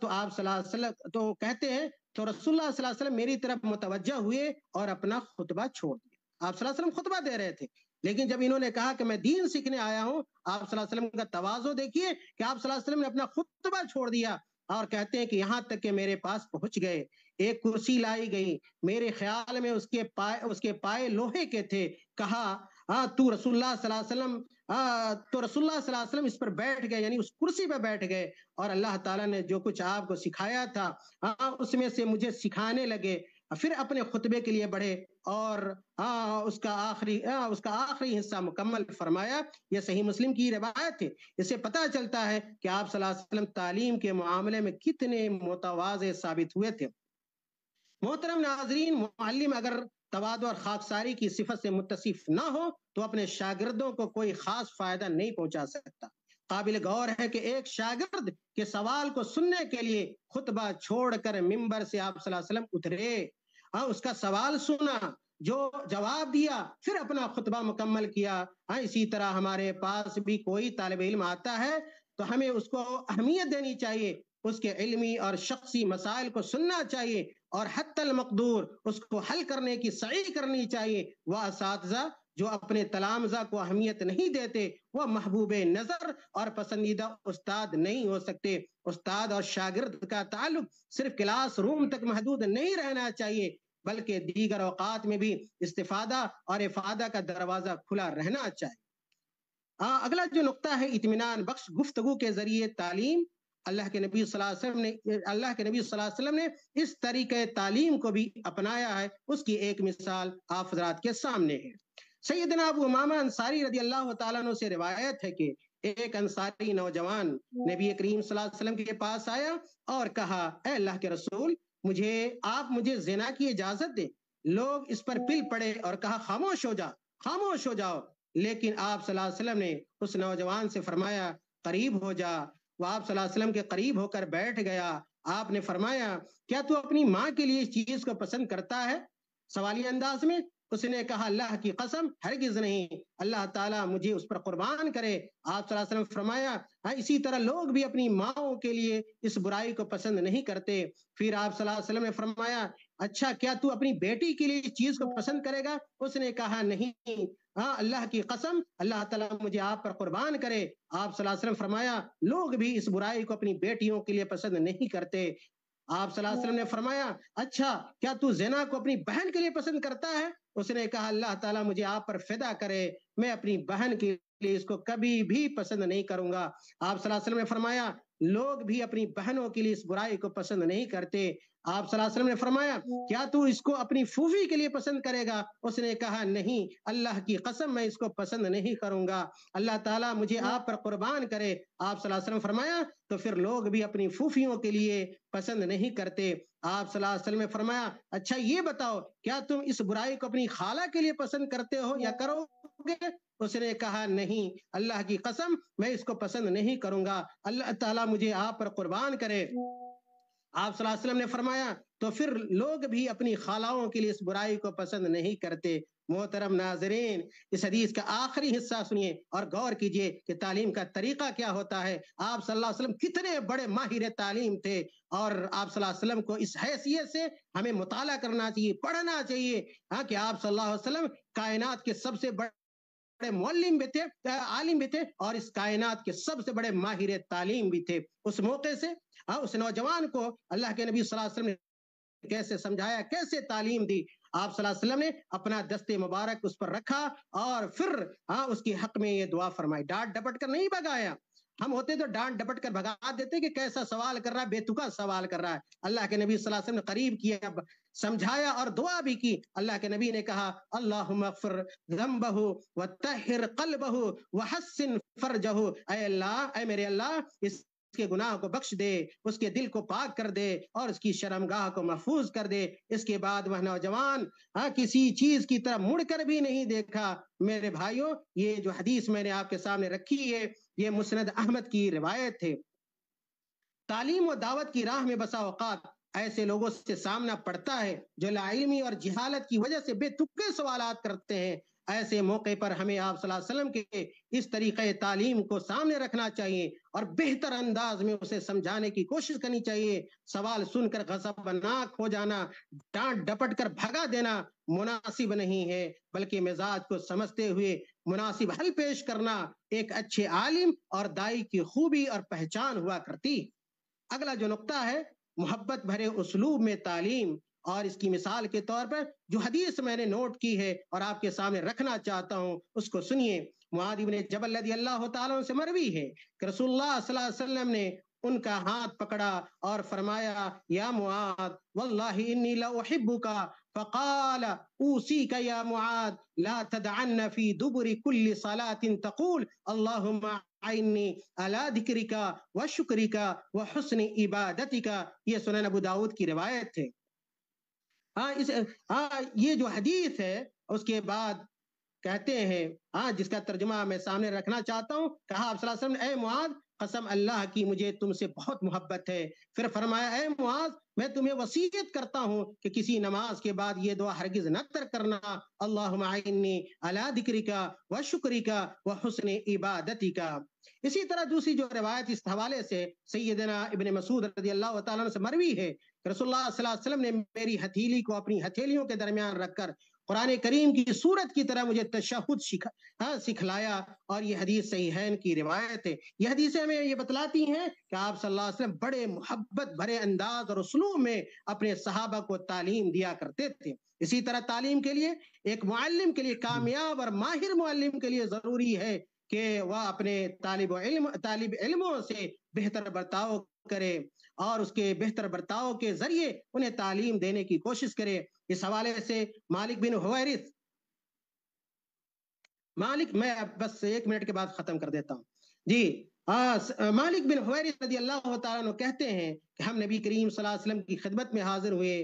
تو آپ صلی اللہ علیہ وسلم تو کہتے ہیں، تو رسول اللہ صلی اللہ علیہ وسلم میری طرف متوجہ ہوئے اور اپنا خطبہ چھوڑ دیا۔ آپ صلی اللہ علیہ وسلم خطبہ دے رہے تھے، لیکن جب انہوں نے کہا کہ میں دین سیکھنے آیا ہوں، آپ صلی اللہ علیہ وسلم کا تواضع دیکھیے کہ آپ صلی اللہ علیہ وسلم نے اپنا خطبہ چھوڑ دیا، اور کہتے ہیں کہ یہاں تک کہ میرے پاس پہنچ گئے، ایک کرسی لائی گئی، میرے خیال میں اس کے پائے لوہے کے تھے، کہا تو رسول اللہ صلی اللہ علیہ وسلم اس پر بیٹھ گئے، یعنی اس کرسی پہ بیٹھ گئے، اور اللہ تعالیٰ نے جو کچھ آپ کو سکھایا تھا اس میں سے مجھے سکھانے لگے۔ پھر اپنے خطبے کے لیے بڑھے اور اس کا آخری حصہ مکمل فرمایا۔ یہ صحیح مسلم کی روایت ہے۔ اس سے پتہ چلتا ہے کہ آپ صلی اللہ علیہ وسلم تعلیم کے معاملے میں کتنے متواضع ثابت ہوئے تھے۔ محترم ناظرین، معلم اگر تواضع اور خاکساری کی صفت سے متصف نہ ہو تو اپنے شاگردوں کو کوئی خاص فائدہ نہیں پہنچا سکتا۔ قابل غور ہے کہ ایک شاگرد کے سوال کو سننے کے لیے خطبہ چھوڑ کر ممبر سے آپ صلی اللہ علیہ وسلم اترے، اس کا سوال سنا، جو جواب دیا، پھر اپنا خطبہ مکمل کیا۔ اسی طرح ہمارے پاس بھی کوئی طالب علم آتا ہے تو ہمیں اس کو اہمیت دینی چاہیے، اس کے علمی اور شخصی مسائل کو سننا چاہیے اور حتی المقدور اس کو حل کرنے کی سعی کرنی چاہیے۔ وہ اساتذہ جو اپنے تلامذہ کو اہمیت نہیں دیتے وہ محبوب نظر اور پسندیدہ استاد نہیں ہو سکتے۔ استاد اور شاگرد کا تعلق صرف کلاس روم تک محدود نہیں رہنا چاہیے، بلکہ دیگر اوقات میں بھی استفادہ اور افادہ کا دروازہ کھلا رہنا چاہیے۔ اگلا جو نقطہ ہے اطمینان بخش گفتگو کے ذریعے تعلیم۔ اللہ کے نبی صلی اللہ علیہ وسلم نے اس طریقے تعلیم کو بھی اپنایا ہے۔ اس کی ایک مثال آپ حضرات کے سامنے ہے۔ سیدنا ابو امامہ انصاری رضی اللہ تعالیٰ عنہ سے روایت ہے کہ ایک انصاری نوجوان نبی کریم صلی اللہ علیہ وسلم کے پاس آیا اور کہا، اے اللہ کے رسول، آپ مجھے زنا کی اجازت دیں۔ لوگ اس پر پل پڑے اور کہا، خاموش ہو جاؤ۔ لیکن آپ صلی اللہ علیہ وسلم نے اس نوجوان سے فرمایا، قریب ہو جا۔ وہ آپ صلی اللہ علیہ وسلم کے قریب ہو کر بیٹھ گیا۔ آپ نے فرمایا، کیا تو اپنی ماں کے لیے اس چیز کو پسند کرتا ہے؟ سوالی انداز میں اس نے کہا، اللہ کی قسم ہرگز نہیں، اللہ تعالیٰ مجھے اس پر قربان کرے۔ آپ صلی اللہ علیہ وسلم فرمایا، اسی طرح لوگ بھی اپنی ماؤں کے لیے اس برائی کو پسند نہیں کرتے۔ پھر آپ صلی اللہ علیہ وسلم نے فرمایا، اچھا کیا تو اپنی بیٹی کے لیے اس چیز کو پسند کرے گا؟ اس نے کہا، نہیں، اللہ کی قسم اللہ تعالیٰ مجھے آپ پر قربان کرے۔ آپ صلی اللہ علیہ وسلم فرمایا، لوگ بھی اس برائی کو اپنی بیٹیوں کے لیے پسند نہیں کرتے۔ آپ صلی اللہ علیہ وسلم نے فرمایا اچھا کیا تو زنا کو اپنی بہن کے لیے پسند کرتا ہے؟ اس نے کہا اللہ تعالیٰ مجھے آپ پر فدا کرے، میں اپنی بہن کے لیے اس کو کبھی بھی پسند نہیں کروں گا۔ آپ صلی اللہ علیہ وسلم نے فرمایا لوگ بھی اپنی بہنوں کے لیے اس برائی کو پسند نہیں کرتے۔ آپ صلی اللہ علیہ وسلم نے فرمایا کیا تو اس کو اپنی پھوپھی کے لیے پسند کرے گا؟ اس نے کہا نہیں، اللہ کی قسم میں اس کو پسند نہیں کروں گا، اللہ تعالیٰ مجھے آپ پر قربان کرے۔ آپ صلی اللہ علیہ وسلم فرمایا تو پھر لوگ بھی اپنی پھوپھیوں کے لیے پسند نہیں کرتے۔ آپ صلی اللہ علیہ وسلم نے فرمایا اچھا یہ بتاؤ کیا تم اس برائی کو اپنی خالہ کے لیے پسند کرتے ہو یا کرو گے؟ اس نے کہا نہیں، اللہ کی قسم میں اس کو پسند نہیں کروں گا، اللہ تعالیٰ مجھے آپ پر قربان کرے۔ آپ صلی اللہ علیہ وسلم نے فرمایا تو پھر لوگ بھی اپنی خالاؤں کے لیے اس برائی کو پسند نہیں کرتے۔ محترم ناظرین، اس حدیث کا آخری حصہ سنیے اور غور کیجئے کہ تعلیم کا طریقہ کیا ہوتا ہے۔ آپ صلی اللہ علیہ وسلم کتنے بڑے ماہر تعلیم تھے، اور آپ صلی اللہ علیہ وسلم کو اس حیثیت سے ہمیں مطالعہ کرنا چاہیے، پڑھنا چاہیے کہ آپ صلی اللہ علیہ وسلم کائنات کے سب سے بڑے معلم بھی تھے، عالم بھی تھے، اور اس کائنات کے سب سے بڑے ماہر تعلیم بھی تھے۔ اس موقع سے اس نوجوان کو اللہ کے نبی صلی اللہ علیہ وسلم نے کیسے سمجھایا، کیسے تعلیم دی۔ آپ صلی اللہ علیہ وسلم نے اپنا دست مبارک اس پر رکھا اور پھر اس کی حق میں یہ دعا فرمائی، ڈانٹ ڈپٹ کر نہیں بھگایا۔ ہم ہوتے تو ڈانٹ ڈپٹ کر بھگا دیتے کہ کیسا سوال کر رہا ہے، بے تکا سوال کر رہا ہے۔ اللہ کے نبی صلی اللہ علیہ وسلم نے قریب کیا، سمجھایا اور دعا بھی کی۔ اللہ کے نبی نے کہا اللہم اغفر ذنبہ وطہر قلبہ وحسن فرجہ، اے اللہ، اے میرے اللہ، اس کے گناہ کو بخش دے، اس کے دل کو پاک کر دے اور اس کی شرمگاہ کو محفوظ کر دے۔ اس کے بعد وہ نوجوان کسی چیز کی طرف مڑ کر بھی نہیں دیکھا۔ میرے بھائیوں، یہ جو حدیث میں نے آپ کے سامنے رکھی ہے یہ مسند احمد کی روایت ہے۔ تعلیم و دعوت کی راہ میں بسا اوقات ایسے لوگوں سے سامنا پڑتا ہے جو لا علمی اور جہالت کی وجہ سے بے تکے سوالات کرتے ہیں۔ ایسے موقع پر ہمیں آپ صلی اللہ علیہ وسلم کے اس طریقہ تعلیم کو سامنے رکھنا چاہیے اور بہتر انداز میں اسے سمجھانے کی کوشش کرنی چاہیے۔ سوال سن کر غضبناک ہو جانا، ڈانٹ ڈپٹ کر بھگا دینا مناسب نہیں ہے، بلکہ مزاج کو سمجھتے ہوئے مناسب حل پیش کرنا ایک اچھے عالم اور دائی کی خوبی اور پہچان ہوا کرتی۔ اگلا جو نقطہ ہے محبت بھرے اسلوب میں تعلیم، اور اس کی مثال کے طور پر جو حدیث میں نے نوٹ کی ہے اور آپ کے سامنے رکھنا چاہتا ہوں اس کو سنیے۔ معاذ بن جبل رضی اللہ تعالیٰ سے مروی ہے کہ رسول اللہ صلی اللہ علیہ وسلم نے ان کا ہاتھ پکڑا اور فرمایا یا معاذ واللہ انی لاحبک، فقال اوصیک یا معاذ لا تدعن فی دبر کل صلاة تقول اللہم اعنی علی ذکرک وشکرک وحسن عبادتک۔ یہ سنن ابو داؤد کی روایت ہے۔ یہ جو حدیث ہے اس کے بعد کہتے ہیں جس کا ترجمہ میں سامنے رکھنا چاہتا ہوں، کہا آپ صلی اللہ علیہ وسلم نے اے معاذ قسم اللہ کی مجھے تم سے بہت محبت ہے۔ پھر فرمایا اے معاذ میں تمہیں وصیت کرتا ہوں کہ کسی نماز کے بعد یہ دعا ہرگز نہ ترک کرنا، اللہم اعنی علی ذکرک وشکرک وحسن عبادتک۔ اسی طرح دوسری جو روایت اس حوالے سے سیدنا ابن مسعود رضی اللہ تعالیٰ عنہ سے مروی ہے، رسول اللہ صلی اللہ علیہ وسلم نے میری ہتھیلی کو اپنی ہتھیلیوں کے درمیان رکھ کر قرآن کریم کی سورت کی طرح مجھے تشہد سکھلایا، اور یہ حدیث صحیحین کی روایت ہے۔ یہ حدیثیں ہمیں یہ بتلاتی ہیں کہ آپ صلی اللہ علیہ وسلم بڑے محبت بھرے انداز اور اسلوب میں اپنے صحابہ کو تعلیم دیا کرتے تھے۔ اسی طرح تعلیم کے لیے ایک معلم کے لیے، کامیاب اور ماہر معلم کے لیے ضروری ہے کہ وہ اپنے طالب علموں سے بہتر برتاؤ کرے اور اس کے بہتر برتاؤ کے ذریعے انہیں تعلیم دینے کی کوشش کرے۔ اس حوالے سے مالک بن حویرث، میں بس 1 منٹ کے بعد ختم کر دیتا ہوں جی۔ مالک بن حویرث رضی اللہ تعالیٰ عنہ کہتے ہیں کہ ہم نبی کریم صلی اللہ علیہ وسلم کی خدمت میں حاضر ہوئے،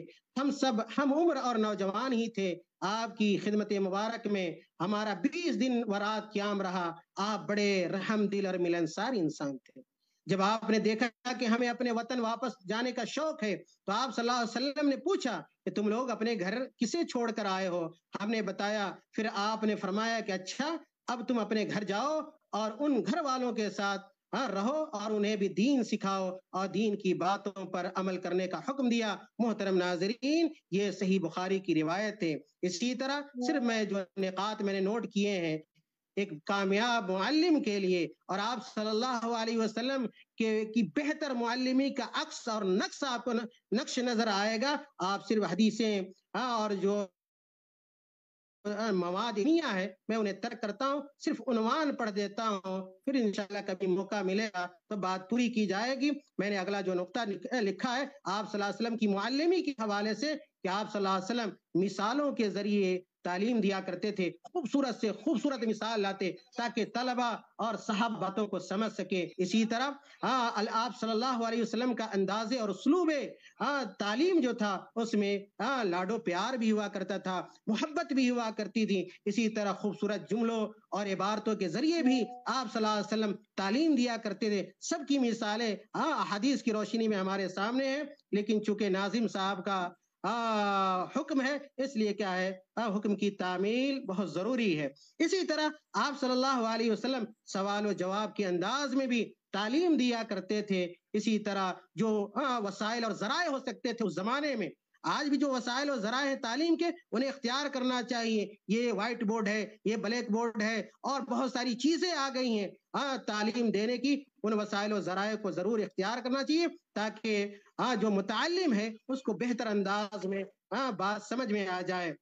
ہم عمر اور نوجوان ہی تھے۔ آپ کی خدمت مبارک میں ہمارا 20 دن و رات قیام رہا۔ آپ بڑے رحم دل اور ملنسار انسان تھے۔ جب آپ نے دیکھا کہ ہمیں اپنے وطن واپس جانے کا شوق ہے تو آپ صلی اللہ علیہ وسلم نے پوچھا کہ تم لوگ اپنے گھر کسے چھوڑ کر آئے ہو؟ ہم نے بتایا۔ پھر آپ نے فرمایا کہ اچھا اب تم اپنے گھر جاؤ اور ان گھر والوں کے ساتھ رہو اور انہیں بھی دین سکھاؤ اور دین کی باتوں پر عمل کرنے کا حکم دیا۔ محترم ناظرین، یہ صحیح بخاری کی روایت ہے۔ اسی طرح صرف میں جو نقاط میں نے نوٹ کیے ہیں ایک کامیاب معلم کے لیے اور آپ صلی اللہ علیہ وسلم کی بہتر معلمی کا عکس اور نقش آپ کو نقش نظر آئے گا. آپ صرف حدیثیں اور جو مواد ہے میں انہیں ترک کرتا ہوں, صرف عنوان پڑھ دیتا ہوں, پھر انشاءاللہ کبھی موقع ملے گا تو بات پوری کی جائے گی. میں نے اگلا جو نقطہ لکھا ہے آپ صلی اللہ علیہ وسلم کی معلمی کے حوالے سے کہ آپ صلی اللہ علیہ وسلم مثالوں کے ذریعے تعلیم دیا کرتے تھے, خوبصورت سے خوبصورت مثال لاتے تاکہ طلبہ اور صحابہ باتوں کو سمجھ سکے. اسی طرح آپ صلی اللہ علیہ وسلم کا انداز اور اسلوب تعلیم جو تھا اس میں لاڈو پیار بھی ہوا کرتا تھا, محبت بھی ہوا کرتی تھی. اسی طرح خوبصورت جملوں اور عبارتوں کے ذریعے بھی آپ صلی اللہ علیہ وسلم تعلیم دیا کرتے تھے. سب کی مثالیں حدیث کی روشنی میں ہمارے سامنے ہیں, لیکن چونکہ ناظم صاحب کا حکم ہے اس لیے کیا ہے حکم کی تعمیل بہت ضروری ہے. اسی طرح آپ صلی اللہ علیہ وسلم سوال و جواب کے انداز میں بھی تعلیم دیا کرتے تھے. اسی طرح جو وسائل اور ذرائع ہو سکتے تھے اس زمانے میں, آج بھی جو وسائل اور ذرائع ہیں تعلیم کے انہیں اختیار کرنا چاہیے. یہ وائٹ بورڈ ہے, یہ بلیک بورڈ ہے, اور بہت ساری چیزیں آ گئی ہیں تعلیم دینے کی. ان وسائل و ذرائع کو ضرور اختیار کرنا چاہیے تاکہ جو متعلم ہے اس کو بہتر انداز میں بات سمجھ میں آ جائے.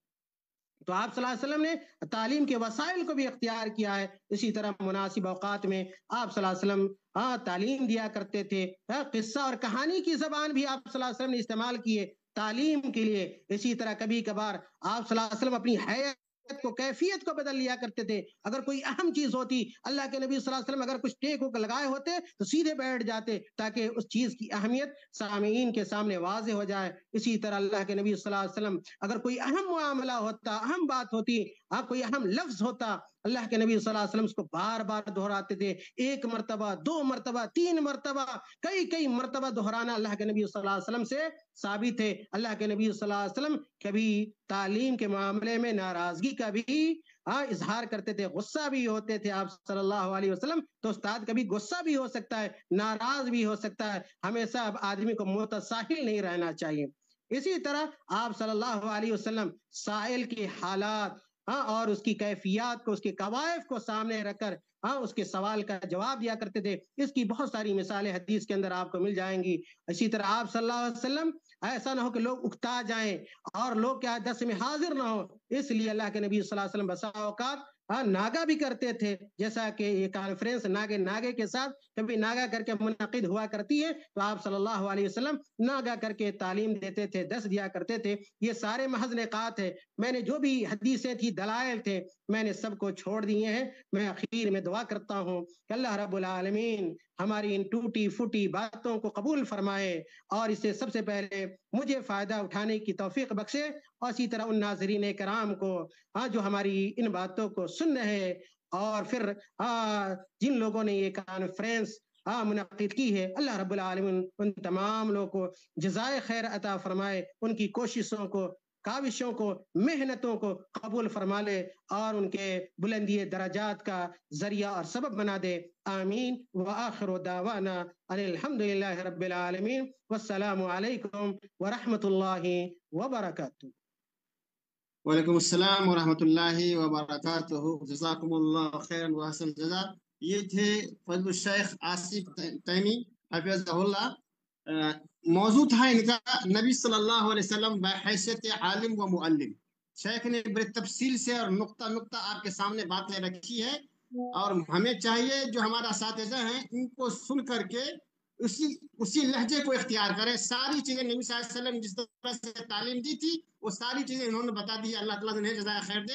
تو آپ صلی اللہ علیہ وسلم نے تعلیم کے وسائل کو بھی اختیار کیا ہے. اسی طرح مناسب اوقات میں آپ صلی اللہ علیہ وسلم تعلیم دیا کرتے تھے. قصہ اور کہانی کی زبان بھی آپ صلی اللہ علیہ وسلم نے استعمال کیے تعلیم کے لیے. اسی طرح کبھی کبھار آپ صلی اللہ علیہ وسلم اپنی حیات کو کیفیت کو بدل لیا کرتے تھے. اگر کوئی اہم چیز ہوتی, اللہ کے نبی صلی اللہ علیہ وسلم اگر کچھ ٹیک ہو کر لگائے ہوتے تو سیدھے بیٹھ جاتے تاکہ اس چیز کی اہمیت سامعین کے سامنے واضح ہو جائے. اسی طرح اللہ کے نبی صلی اللہ علیہ وسلم اگر کوئی اہم معاملہ ہوتا, اہم بات ہوتی, کوئی اہم لفظ ہوتا, اللہ کے نبی صلی اللہ علیہ وسلم اس کو بار بار دہراتے تھے. ایک مرتبہ, دو مرتبہ, تین مرتبہ, کئی مرتبہ دہرانا اللہ کے نبی صلی اللہ علیہ وسلم سے ثابت ہے. اللہ کے نبی صلی اللہ علیہ وسلم کبھی تعلیم کے معاملے میں ناراضگی کا بھی اظہار کرتے تھے, غصہ بھی ہوتے تھے آپ صلی اللہ علیہ وسلم. تو استاد کبھی غصہ بھی ہو سکتا ہے, ناراض بھی ہو سکتا ہے, ہمیشہ اب آدمی کو متساہل نہیں رہنا چاہیے. اسی طرح آپ صلی اللہ علیہ وسلم سائل کی حالات اور اس کی کیفیات کو, اس کے قوائف کو سامنے رکھ کر اس کے سوال کا جواب دیا کرتے تھے. اس کی بہت ساری مثالیں حدیث کے اندر آپ کو مل جائیں گی. اسی طرح آپ صلی اللہ علیہ وسلم ایسا نہ ہو کہ لوگ اکتا جائیں اور لوگ کیا درس میں حاضر نہ ہو, اس لیے اللہ کے نبی صلی اللہ علیہ وسلم بسا اوقات ناگا بھی کرتے تھے. جیسا کہ یہ کانفرنس ناگے کے ساتھ کبھی ناگا کر کے منعقد ہوا کرتی ہے تو آپ صلی اللہ علیہ وسلم ناگا کر کے تعلیم دیتے تھے, درس دیا کرتے تھے. یہ سارے محض نقاط ہیں. میں نے جو بھی حدیثیں تھی, دلائل تھے, میں نے سب کو چھوڑ دیے ہیں. میں اخیر میں دعا کرتا ہوں کہ اللہ رب العالمین ہماری ان ٹوٹی پھوٹی باتوں کو قبول فرمائے اور اس سے سب سے پہلے مجھے فائدہ اٹھانے کی توفیق بخشے, اور اسی طرح ان ناظرین کرام کو جو ہماری ان باتوں کو سن رہے, اور پھر جن لوگوں نے یہ کانفرنس منعقد کی ہے, اللہ رب العالمین ان تمام لوگوں کو جزائے خیر عطا فرمائے, ان کی کوششوں کو, کاوشوں کو, محنتوں کو قبول فرما لے اور ان کے بلندی درجات کا ذریعہ اور سبب بنا دے. آمین. وآخر دعوانا ان الحمد للہ رب العالمین والسلام علیکم ورحمۃ اللہ وبرکاتہ. وعلیکم السلام ورحمۃ اللہ وبرکاتہ. جزاکم اللہ خیرا واحسن جزا. یہ تھے فضل الشیخ آصف تیمی حفظہ اللہ. موضوع تھا ان کا نبی صلی اللہ علیہ وسلم بحیثیت عالم و معلم. شیخ نے بڑے تفصیل سے اور نقطہ آپ کے سامنے باتیں رکھی ہے, اور ہمیں چاہیے جو ہمارا اساتذہ ہیں ان کو سن کر کے اسی لہجے کو اختیار کریں. ساری چیزیں نبی صلی اللہ علیہ وسلم جس طرح سے تعلیم دی تھی وہ ساری چیزیں انہوں نے بتا دی. اللہ تعالیٰ انہیں جزائے خیر دے.